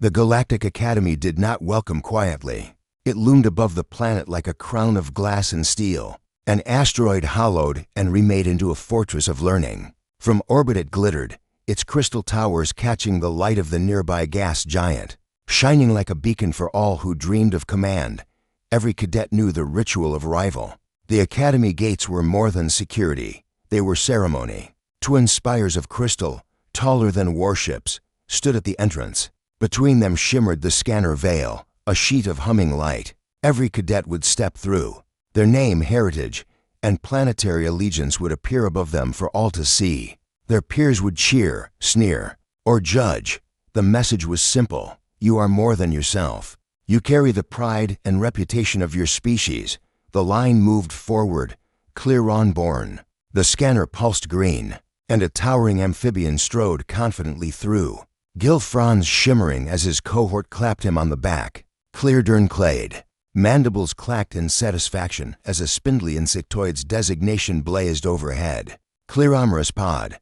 The Galactic Academy did not welcome quietly. It loomed above the planet like a crown of glass and steel, an asteroid hollowed and remade into a fortress of learning. From orbit it glittered, its crystal towers catching the light of the nearby gas giant, shining like a beacon for all who dreamed of command. Every cadet knew the ritual of arrival. The Academy gates were more than security. They were ceremony. Twin spires of crystal, taller than warships, stood at the entrance. Between them shimmered the scanner veil, a sheet of humming light. Every cadet would step through. Their name, heritage, and planetary allegiance would appear above them for all to see. Their peers would cheer, sneer, or judge. The message was simple. You are more than yourself. You carry the pride and reputation of your species. The line moved forward, clear Audiobook. The scanner pulsed green, and a towering amphibian strode confidently through. Gil fronds shimmering as his cohort clapped him on the back. Clear Clade. Mandibles clacked in satisfaction as a spindly insectoid's designation blazed overhead. Clear Pod.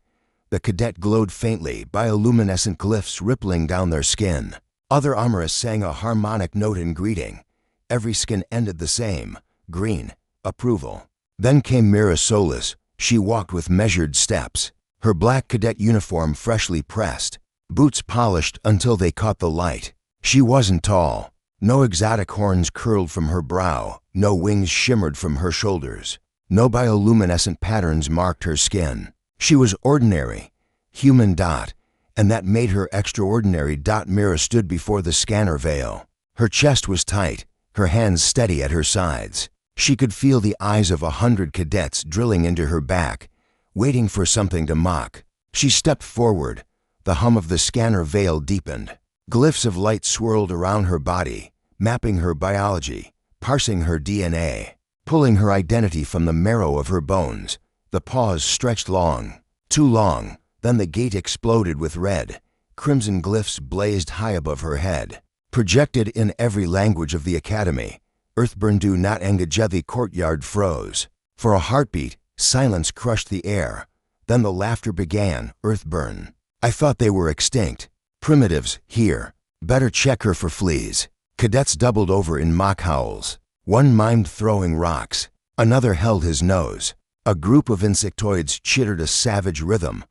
The cadet glowed faintly, bioluminescent glyphs rippling down their skin. Other Amorous sang a harmonic note in greeting. Every skin ended the same, green, approval. Then came Mira Solis. She walked with measured steps, her black cadet uniform freshly pressed, boots polished until they caught the light. She wasn't tall. No exotic horns curled from her brow, no wings shimmered from her shoulders, no bioluminescent patterns marked her skin. She was ordinary, human. And that made her extraordinary. Mira stood before the scanner veil. Her chest was tight, her hands steady at her sides. She could feel the eyes of 100 cadets drilling into her back, waiting for something to mock. She stepped forward. The hum of the scanner veil deepened. Glyphs of light swirled around her body, mapping her biology, parsing her DNA, pulling her identity from the marrow of her bones. The pause stretched long, too long. Then the gate exploded with red. Crimson glyphs blazed high above her head. Projected in every language of the Academy, Earthborn do not engage. The courtyard froze. For a heartbeat, silence crushed the air. Then the laughter began. Earthborn. I thought they were extinct. Primitives, here. Better check her for fleas. Cadets doubled over in mock howls. One mimed throwing rocks. Another held his nose. A group of insectoids chittered a savage rhythm,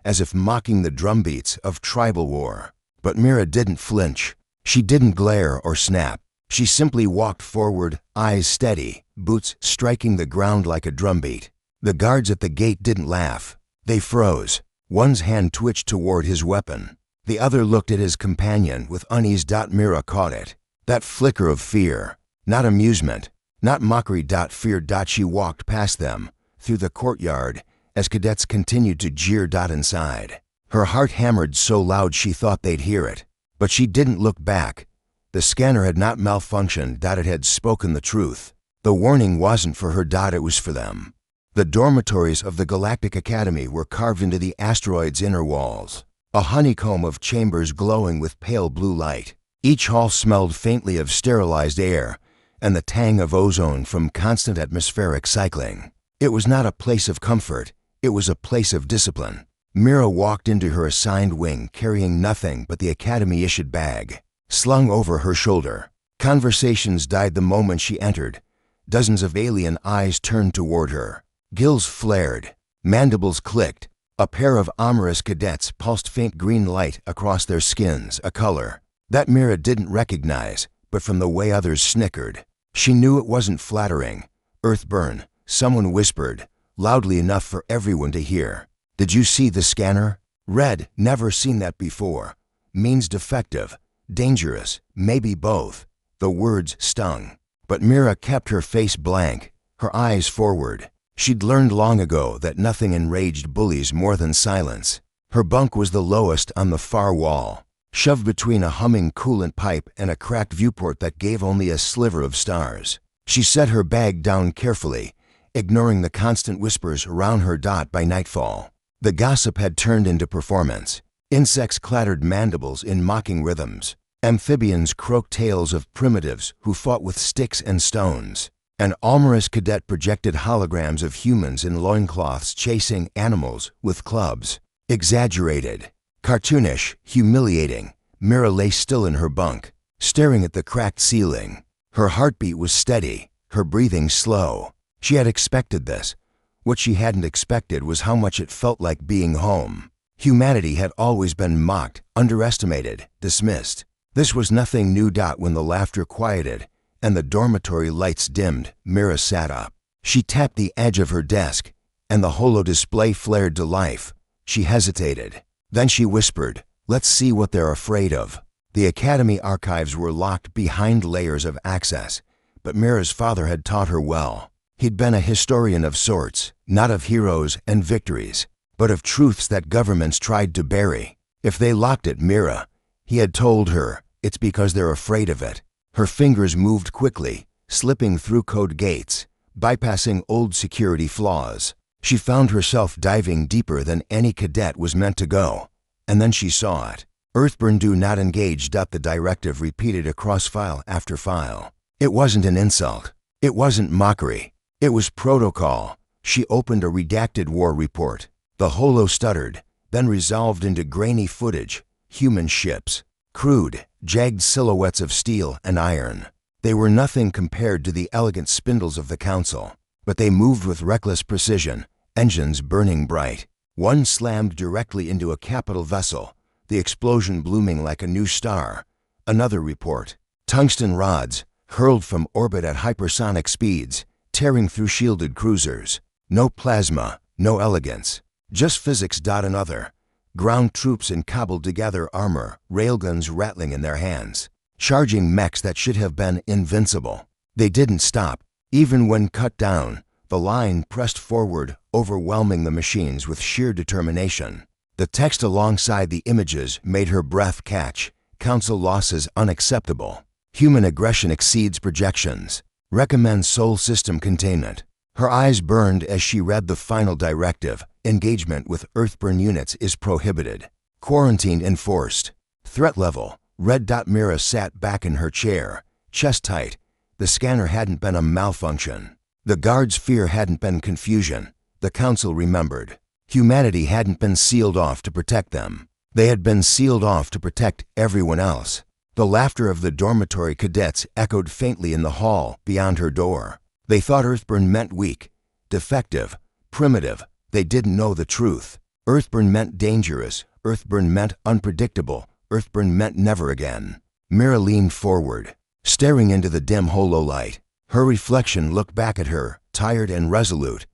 as if mocking the drumbeats of tribal war. But Mira didn't flinch. She didn't glare or snap. She simply walked forward, eyes steady, boots striking the ground like a drumbeat. The guards at the gate didn't laugh. They froze. One's hand twitched toward his weapon. The other looked at his companion with unease. Mira caught it. That flicker of fear. Not amusement. Not mockery. Fear. She walked past them, through the courtyard, as cadets continued to jeer. Inside, her heart hammered so loud she thought they'd hear it. But she didn't look back. The scanner had not malfunctioned. It had spoken the truth. The warning wasn't for her. It was for them. The dormitories of the Galactic Academy were carved into the asteroid's inner walls, a honeycomb of chambers glowing with pale blue light. Each hall smelled faintly of sterilized air and the tang of ozone from constant atmospheric cycling. It was not a place of comfort. It was a place of discipline. Mira walked into her assigned wing carrying nothing but the Academy-issued bag, slung over her shoulder. Conversations died the moment she entered. Dozens of alien eyes turned toward her. Gills flared. Mandibles clicked. A pair of amorous cadets pulsed faint green light across their skins, a color that Mira didn't recognize, but from the way others snickered, she knew it wasn't flattering. Earthborn, someone whispered, loudly enough for everyone to hear. Did you see the scanner? Red, never seen that before. Means defective, dangerous, maybe both. The words stung. But Mira kept her face blank, her eyes forward. She'd learned long ago that nothing enraged bullies more than silence. Her bunk was the lowest on the far wall, shoved between a humming coolant pipe and a cracked viewport that gave only a sliver of stars. She set her bag down carefully, ignoring the constant whispers around her. By nightfall, the gossip had turned into performance. Insects clattered mandibles in mocking rhythms. Amphibians croaked tales of primitives who fought with sticks and stones. An amorous cadet projected holograms of humans in loincloths chasing animals with clubs. Exaggerated, cartoonish, humiliating, Mira lay still in her bunk, staring at the cracked ceiling. Her heartbeat was steady, her breathing slow. She had expected this. What she hadn't expected was how much it felt like being home. Humanity had always been mocked, underestimated, dismissed. This was nothing new. When the laughter quieted and the dormitory lights dimmed, Mira sat up. She tapped the edge of her desk, and the holo display flared to life. She hesitated. Then she whispered, "Let's see what they're afraid of." The academy archives were locked behind layers of access, but Mira's father had taught her well. He'd been a historian of sorts, not of heroes and victories, but of truths that governments tried to bury. If they locked it, Mira, he had told her, it's because they're afraid of it. Her fingers moved quickly, slipping through code gates, bypassing old security flaws. She found herself diving deeper than any cadet was meant to go. And then she saw it. Earthborn do not engage. The directive repeated across file after file. It wasn't an insult. It wasn't mockery. It was protocol. She opened a redacted war report. The holo stuttered, then resolved into grainy footage. Human ships. Crude, jagged silhouettes of steel and iron. They were nothing compared to the elegant spindles of the council, but they moved with reckless precision, engines burning bright. One slammed directly into a capital vessel, the explosion blooming like a new star. Another report. Tungsten rods, hurled from orbit at hypersonic speeds, tearing through shielded cruisers. No plasma, no elegance, just physics. Another. Ground troops in cobbled-together armor, railguns rattling in their hands, charging mechs that should have been invincible. They didn't stop. Even when cut down, the line pressed forward, overwhelming the machines with sheer determination. The text alongside the images made her breath catch. Council losses unacceptable. Human aggression exceeds projections. Recommend Sol system containment. Her eyes burned as she read the final directive. Engagement with Earthborn units is prohibited. Quarantine enforced. Threat level. Red. Mira sat back in her chair, chest tight. The scanner hadn't been a malfunction. The guards' fear hadn't been confusion. The council remembered. Humanity hadn't been sealed off to protect them. They had been sealed off to protect everyone else. The laughter of the dormitory cadets echoed faintly in the hall beyond her door. They thought Earthborn meant weak, defective, primitive. They didn't know the truth. Earthborn meant dangerous. Earthborn meant unpredictable. Earthborn meant never again. Mira leaned forward, staring into the dim hololight. Her reflection looked back at her, tired and resolute.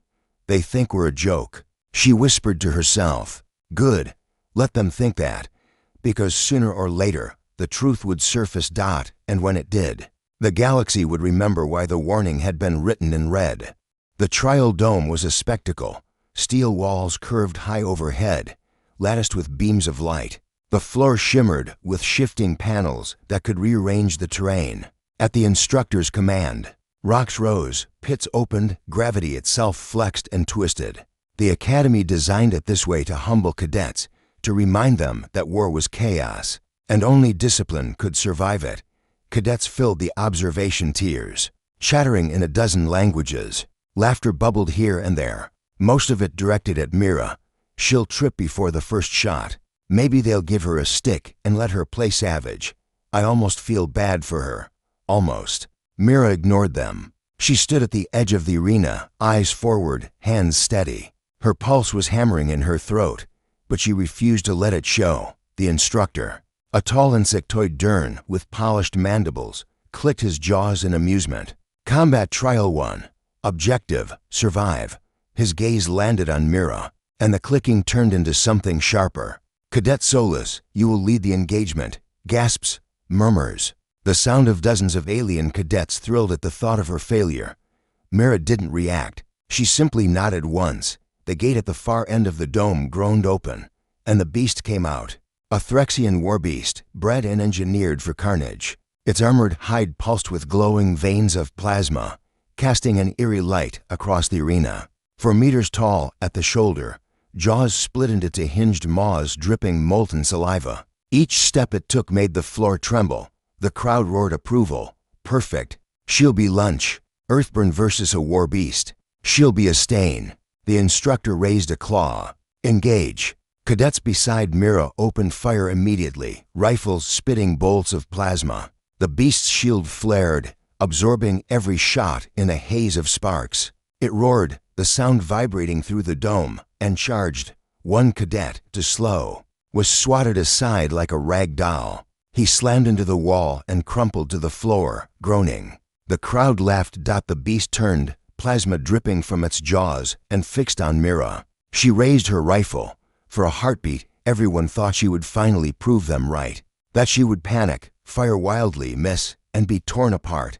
They think we're a joke. She whispered to herself. Good. Let them think that. Because sooner or later, the truth would surface. And when it did, the galaxy would remember why the warning had been written in red. The trial dome was a spectacle. Steel walls curved high overhead, latticed with beams of light. The floor shimmered with shifting panels that could rearrange the terrain. At the instructor's command, rocks rose, pits opened, gravity itself flexed and twisted. The academy designed it this way to humble cadets, to remind them that war was chaos, and only discipline could survive it. Cadets filled the observation tiers, chattering in a dozen languages. Laughter bubbled here and there, most of it directed at Mira. She'll trip before the first shot. Maybe they'll give her a stick and let her play savage. I almost feel bad for her. Almost. Mira ignored them. She stood at the edge of the arena, eyes forward, hands steady. Her pulse was hammering in her throat, but she refused to let it show. The instructor, a tall insectoid Dern with polished mandibles, clicked his jaws in amusement. Combat Trial 1. Objective, survive. His gaze landed on Mira, and the clicking turned into something sharper. Cadet Solus, you will lead the engagement. Gasps, murmurs. The sound of dozens of alien cadets thrilled at the thought of her failure. Mira didn't react. She simply nodded once. The gate at the far end of the dome groaned open, and the beast came out. A Threxian war beast, bred and engineered for carnage. Its armored hide pulsed with glowing veins of plasma, casting an eerie light across the arena. 4 meters tall at the shoulder, jaws split into hinged maws dripping molten saliva. Each step it took made the floor tremble. The crowd roared approval. Perfect. She'll be lunch. Earthborn versus a war beast. She'll be a stain. The instructor raised a claw. Engage. Cadets beside Mira opened fire immediately, rifles spitting bolts of plasma. The beast's shield flared, absorbing every shot in a haze of sparks. It roared, the sound vibrating through the dome, and charged. One cadet, to slow, was swatted aside like a rag doll. He slammed into the wall and crumpled to the floor, groaning. The crowd laughed. The beast turned, plasma dripping from its jaws, and fixed on Mira. She raised her rifle. For a heartbeat, everyone thought she would finally prove them right. That she would panic, fire wildly, miss, and be torn apart.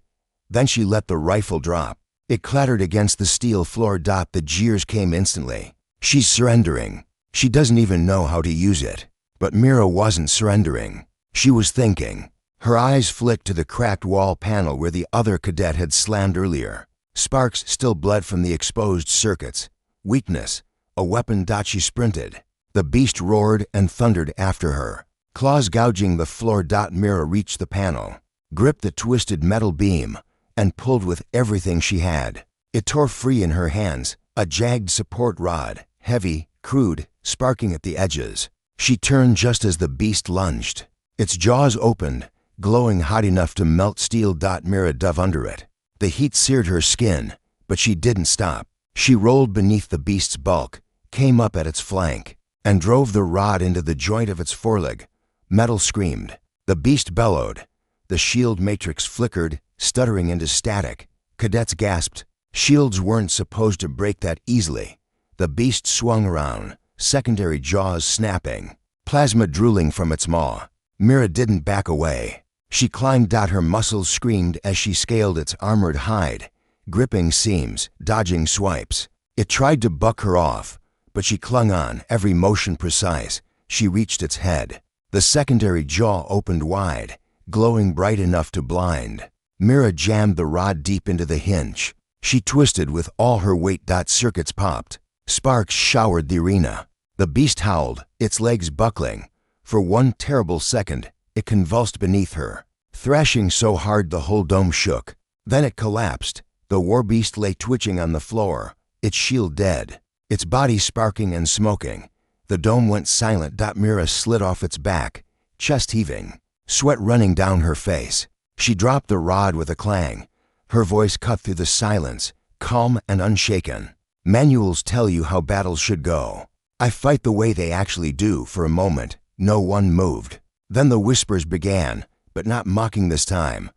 Then she let the rifle drop. It clattered against the steel floor. The jeers came instantly. She's surrendering. She doesn't even know how to use it. But Mira wasn't surrendering. She was thinking. Her eyes flicked to the cracked wall panel where the other cadet had slammed earlier. Sparks still bled from the exposed circuits. Weakness. A weapon. She sprinted. The beast roared and thundered after her. Claws gouging the floor. Mira reached the panel, gripped the twisted metal beam, and pulled with everything she had. It tore free in her hands, a jagged support rod, heavy, crude, sparking at the edges. She turned just as the beast lunged. Its jaws opened, glowing hot enough to melt steel. Mira dove under it. The heat seared her skin, but she didn't stop. She rolled beneath the beast's bulk, came up at its flank, and drove the rod into the joint of its foreleg. Metal screamed. The beast bellowed. The shield matrix flickered, stuttering into static. Cadets gasped. Shields weren't supposed to break that easily. The beast swung around, secondary jaws snapping, plasma drooling from its maw. Mira didn't back away. She climbed. Her muscles screamed as she scaled its armored hide, gripping seams, dodging swipes. It tried to buck her off, but she clung on, every motion precise. She reached its head. The secondary jaw opened wide, glowing bright enough to blind. Mira jammed the rod deep into the hinge. She twisted with all her weight. Circuits popped. Sparks showered the arena. The beast howled, its legs buckling. For one terrible second, it convulsed beneath her, thrashing so hard the whole dome shook. Then it collapsed. The war beast lay twitching on the floor, its shield dead, its body sparking and smoking. The dome went silent. Mira slid off its back, chest heaving, sweat running down her face. She dropped the rod with a clang. Her voice cut through the silence, calm and unshaken. Manuals tell you how battles should go. I fight the way they actually do. For a moment, no one moved. Then the whispers began, but not mocking this time.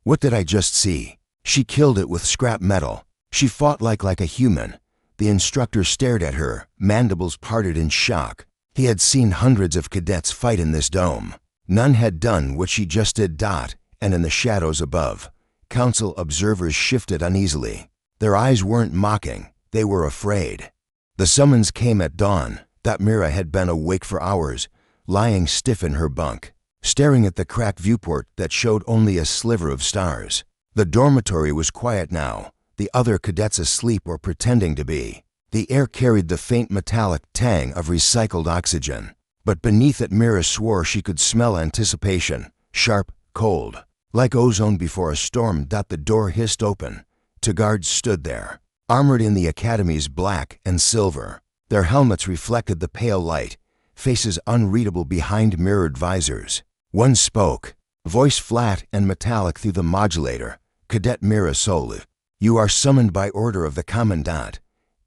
What did I just see? She killed it with scrap metal. She fought like a human. The instructor stared at her, mandibles parted in shock. He had seen hundreds of cadets fight in this dome. None had done what she just did. And in the shadows above, council observers shifted uneasily. Their eyes weren't mocking, they were afraid. The summons came at dawn. Mira had been awake for hours, lying stiff in her bunk, staring at the cracked viewport that showed only a sliver of stars. The dormitory was quiet now, the other cadets asleep or pretending to be. The air carried the faint metallic tang of recycled oxygen. But beneath it Mira swore she could smell anticipation, sharp, cold, like ozone before a storm. The door hissed open. 2 guards stood there, armored in the academy's black and silver. Their helmets reflected the pale light, faces unreadable behind mirrored visors. One spoke, voice flat and metallic through the modulator. Cadet Mira Solu, you are summoned by order of the Commandant.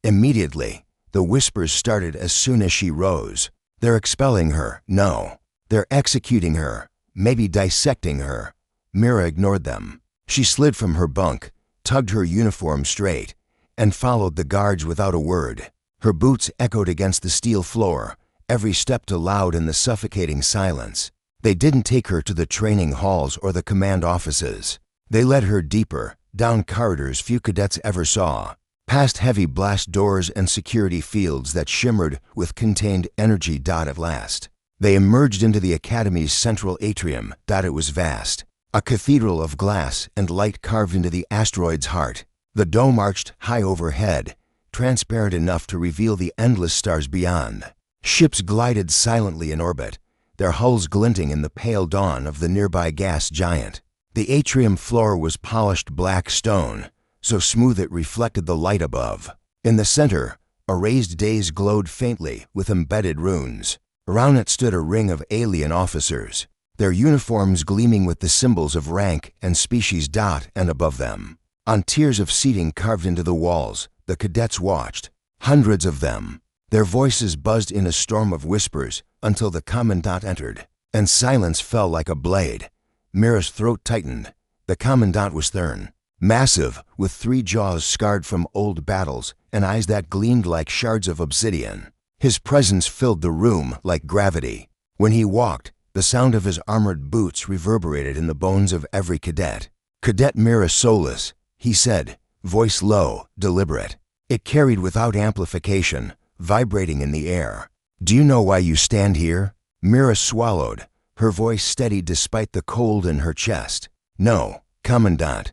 Immediately, the whispers started as soon as she rose. They're expelling her. No. They're executing her. Maybe dissecting her. Mira ignored them. She slid from her bunk, tugged her uniform straight, and followed the guards without a word. Her boots echoed against the steel floor, every step too loud in the suffocating silence. They didn't take her to the training halls or the command offices. They led her deeper, down corridors few cadets ever saw, past heavy blast doors and security fields that shimmered with contained energy. At last, they emerged into the academy's central atrium. It was vast, a cathedral of glass and light carved into the asteroid's heart. The dome arched high overhead, transparent enough to reveal the endless stars beyond. Ships glided silently in orbit, their hulls glinting in the pale dawn of the nearby gas giant. The atrium floor was polished black stone, so smooth it reflected the light above. In the center, A raised dais glowed faintly with embedded runes. Around it stood a ring of alien officers, their uniforms gleaming with the symbols of rank and species. And above them, on tiers of seating carved into the walls, the cadets watched, hundreds of them. Their voices buzzed in a storm of whispers until the commandant entered, and silence fell like a blade. Mira's throat tightened. The commandant was stern, massive, with 3 jaws scarred from old battles and eyes that gleamed like shards of obsidian. His presence filled the room like gravity. When he walked, the sound of his armored boots reverberated in the bones of every cadet. "Cadet Mira Solis," he said, voice low, deliberate. It carried without amplification, vibrating in the air. "Do you know why you stand here?" Mira swallowed, her voice steady despite the cold in her chest. "No, Commandant."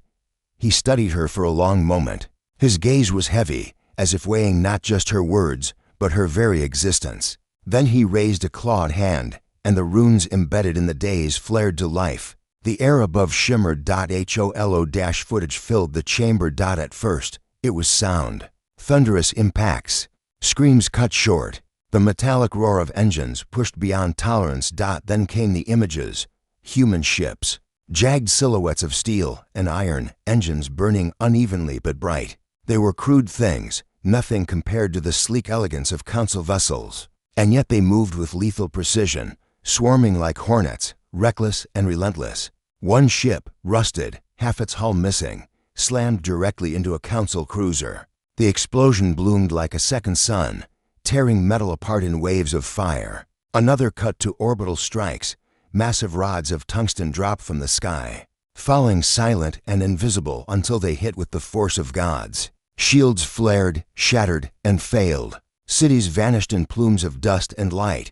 He studied her for a long moment. His gaze was heavy, as if weighing not just her words, but her very existence. Then he raised a clawed hand, and the runes embedded in the dais flared to life. The air above shimmered. HOLO- footage filled the chamber. At first, it was sound. Thunderous impacts. Screams cut short. The metallic roar of engines pushed beyond tolerance. Then came the images. Human ships. Jagged silhouettes of steel and iron, engines burning unevenly but bright. They were crude things, nothing compared to the sleek elegance of council vessels. And yet they moved with lethal precision, swarming like hornets, reckless and relentless. One ship, rusted, half its hull missing, slammed directly into a council cruiser. The explosion bloomed like a second sun, tearing metal apart in waves of fire. Another cut to orbital strikes. Massive rods of tungsten dropped from the sky, falling silent and invisible until they hit with the force of gods. Shields flared, shattered, and failed. Cities vanished in plumes of dust and light.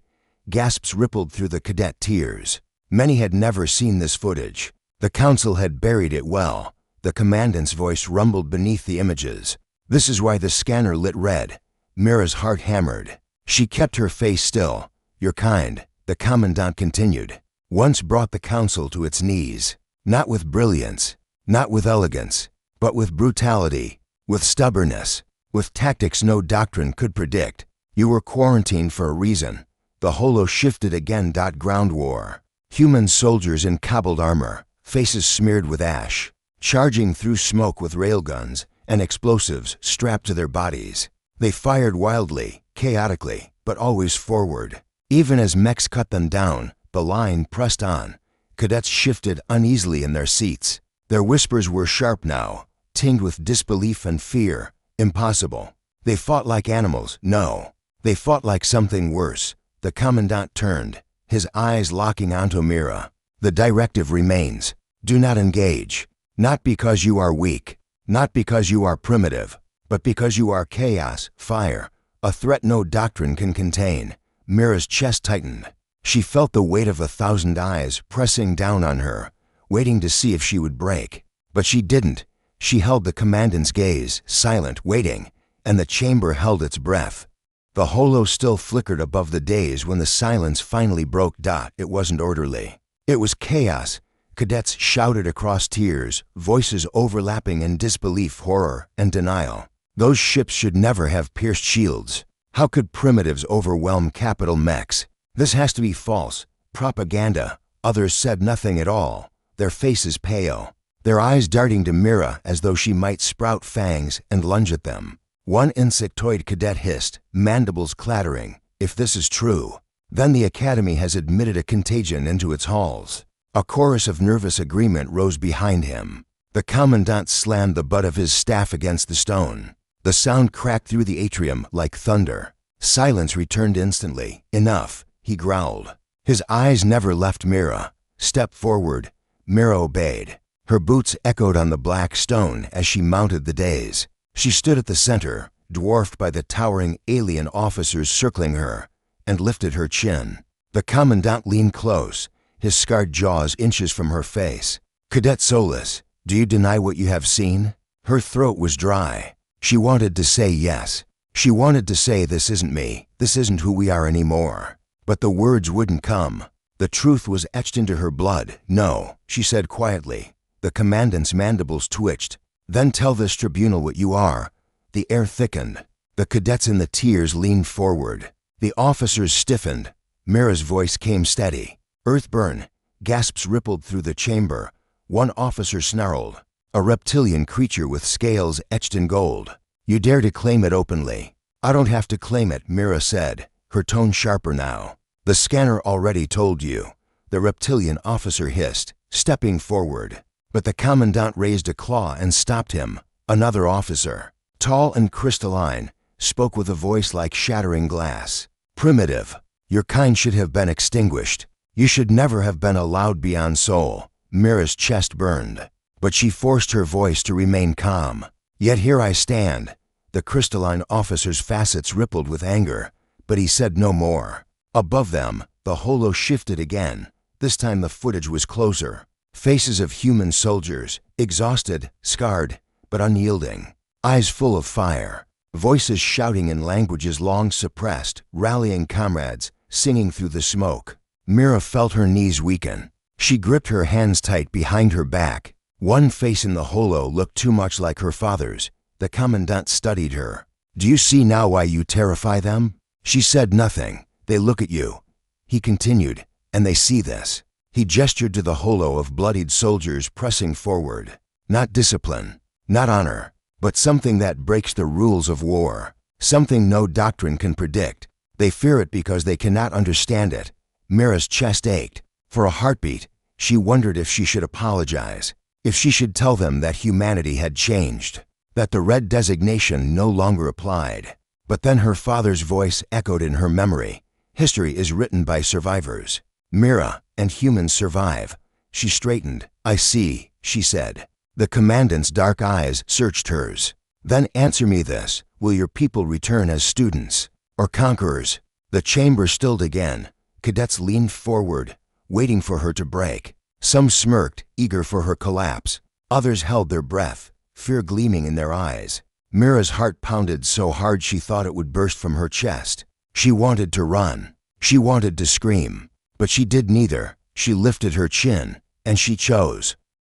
Gasps rippled through the cadet tiers. Many had never seen this footage. The council had buried it well. The commandant's voice rumbled beneath the images. "This is why the scanner lit red." Mira's heart hammered. She kept her face still. "Your kind," the commandant continued, "once brought the council to its knees. Not with brilliance, not with elegance, but with brutality, with stubbornness, with tactics no doctrine could predict. You were quarantined for a reason." The holo shifted again. Ground war. Human soldiers in cobbled armor, faces smeared with ash, charging through smoke with railguns and explosives strapped to their bodies. They fired wildly, chaotically, but always forward. Even as mechs cut them down, the line pressed on. Cadets shifted uneasily in their seats. Their whispers were sharp now, tinged with disbelief and fear. Impossible. They fought like animals. No, they fought like something worse. The commandant turned, his eyes locking onto Mira. "The directive remains. Do not engage. Not because you are weak, not because you are primitive, but because you are chaos, fire, a threat no doctrine can contain." Mira's chest tightened. She felt the weight of 1,000 eyes pressing down on her, waiting to see if she would break. But she didn't. She held the commandant's gaze, silent, waiting, and the chamber held its breath. The holo still flickered above the dais when the silence finally broke. It wasn't orderly. It was chaos. Cadets shouted across tiers, voices overlapping in disbelief, horror, and denial. Those ships should never have pierced shields. How could primitives overwhelm capital mechs? This has to be false. Propaganda. Others said nothing at all, their faces pale, their eyes darting to Mira as though she might sprout fangs and lunge at them. One insectoid cadet hissed, mandibles clattering, "If this is true, then the Academy has admitted a contagion into its halls." A chorus of nervous agreement rose behind him. The commandant slammed the butt of his staff against the stone. The sound cracked through the atrium like thunder. Silence returned instantly. "Enough," he growled. His eyes never left Mira. "Step forward." Mira obeyed. Her boots echoed on the black stone as she mounted the dais. She stood at the center, dwarfed by the towering alien officers circling her, and lifted her chin. The commandant leaned close, his scarred jaws inches from her face. "Cadet Solis, do you deny what you have seen?" Her throat was dry. She wanted to say yes. She wanted to say, "This isn't me. This isn't who we are anymore." But the words wouldn't come. The truth was etched into her blood. "No," she said quietly. The commandant's mandibles twitched. "Then tell this tribunal what you are." The air thickened. The cadets in the tiers leaned forward. The officers stiffened. Mira's voice came steady. Earthborn. Gasps rippled through the chamber. One officer snarled. A reptilian creature with scales etched in gold. You dare to claim it openly. I don't have to claim it, Mira said, her tone sharper now. The scanner already told you. The reptilian officer hissed, stepping forward. But the commandant raised a claw and stopped him. Another officer, tall and crystalline, spoke with a voice like shattering glass. Primitive. Your kind should have been extinguished. You should never have been allowed beyond soul. Mira's chest burned. But she forced her voice to remain calm. Yet here I stand. The crystalline officer's facets rippled with anger, but he said no more. Above them, the holo shifted again. This time the footage was closer. Faces of human soldiers, exhausted, scarred, but unyielding. Eyes full of fire. Voices shouting in languages long suppressed, rallying comrades, singing through the smoke. Mira felt her knees weaken. She gripped her hands tight behind her back. One face in the holo looked too much like her father's. The commandant studied her. Do you see now why you terrify them? She said nothing. They look at you. He continued, and they see this. He gestured to the holo of bloodied soldiers pressing forward. Not discipline, not honor, but something that breaks the rules of war. Something no doctrine can predict. They fear it because they cannot understand it. Mira's chest ached. For a heartbeat, she wondered if she should apologize, if she should tell them that humanity had changed, that the red designation no longer applied. But then her father's voice echoed in her memory. History is written by survivors. Mira and humans survive. She straightened. I see, she said. The commandant's dark eyes searched hers. Then answer me this. Will your people return as students or conquerors? The chamber stilled again. Cadets leaned forward, waiting for her to break. Some smirked, eager for her collapse. Others held their breath, fear gleaming in their eyes. Mira's heart pounded so hard she thought it would burst from her chest. She wanted to run. She wanted to scream. But she did neither. She lifted her chin, and she chose.